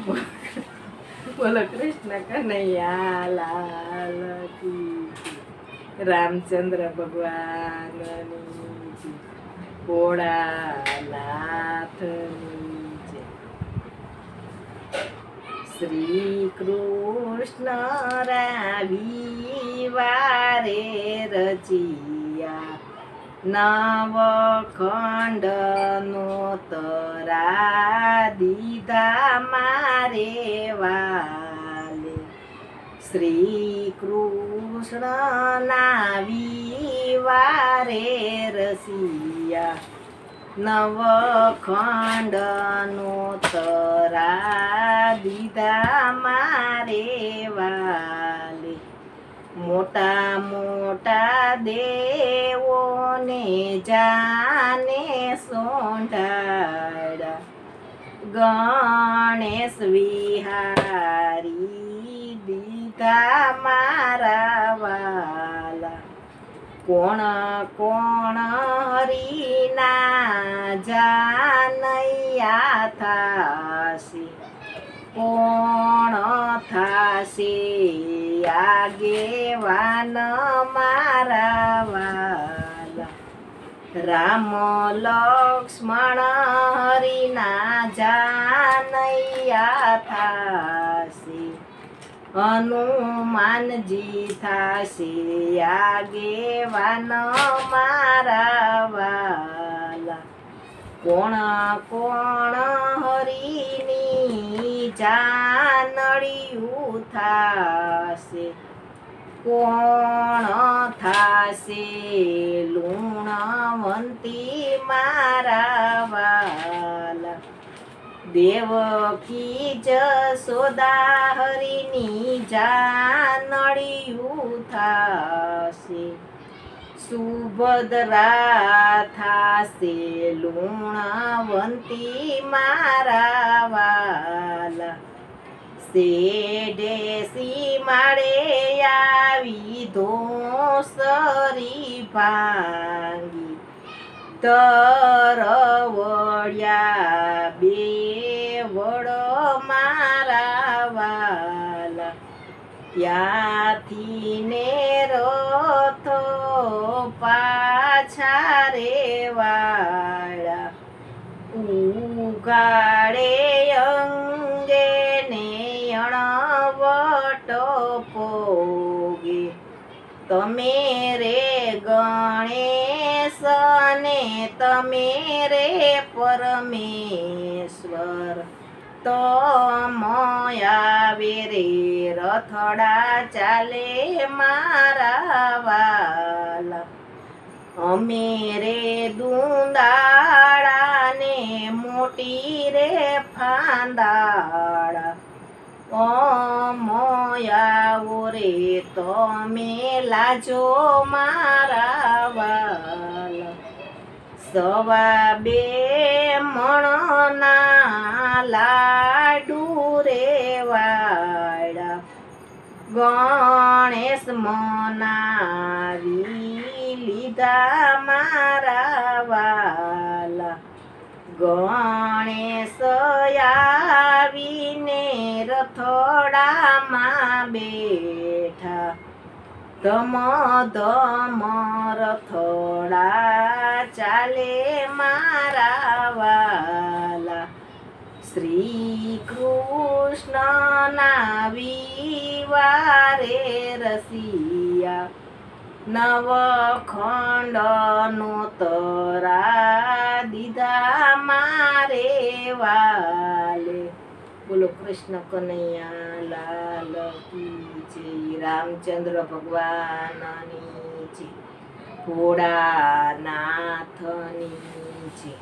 બોલો કૃષ્ણ કનૈયા લાલ કી જય. રામચંદ્ર ભગવાનની જય. ભોળાનાથની જય. શ્રી કૃષ્ણ રવિવારે રચિયા નવખંડ નો તરા દીધા મારે વાલે. શ્રી કૃષ્ણના વિવારે રસિયા નવખંડ નો તરા દીધા મારે વાલે. મોટા મોટા દેવોને જાને સોંઢાડા ગણેશ વિહારી દીધા મારા વાલા. કોણ કોણ હરીના જાનૈયા થાશે, કોણ થાશે આગેવાન મારા વાલા. રામ લક્ષ્મણ હરિના જાનૈયા થાશે, હનુમાનજી થાશે આગેવાન મારા વાલા. કોણ કોણ હરિની જાનડિયું થાશે, કોણ થાશે લુણવંતી મારા વાલા. દેવકી જશોદા હરિની જાનડિયું થાશે, સુભદ્રા થાશે લુણવંતી મારા વાલા. સેડેસી માળે આવી ધોસરી ભાંગી તરવળ્યા બે વડ મારા વાલા. ત્યાંથી ને રથો પાછા રે વાળા. ઉગાડે અંગે ને અણવટ પોગે, તમે રે ગણેશ ને તમે રે પરમેશ્વર. તમ આવે રે રથડા ચાલે મારા વાલા. અમે રે દુંદાળા ને મોટી રે ફાંદાળા. આવો રે તમે લાજો મારા વાલા. સવા બે મણના લાડુ રે વાળા. ગણેશ મનાવી લીધા મારા વાલા. ગણેશ આવીને રથોડામાં બેઠા, ધમ ધમ રથોડા ચાલે મારા વાલા. શ્રી કૃષ્ણના વિવારે રસિયા નવખંડ નો તરા દીધા મારે વાલે. બોલો કૃષ્ણ કનૈયા લાલ કી જય. રામચંદ્ર ભગવાનની જય. ભોળાનાથની જય.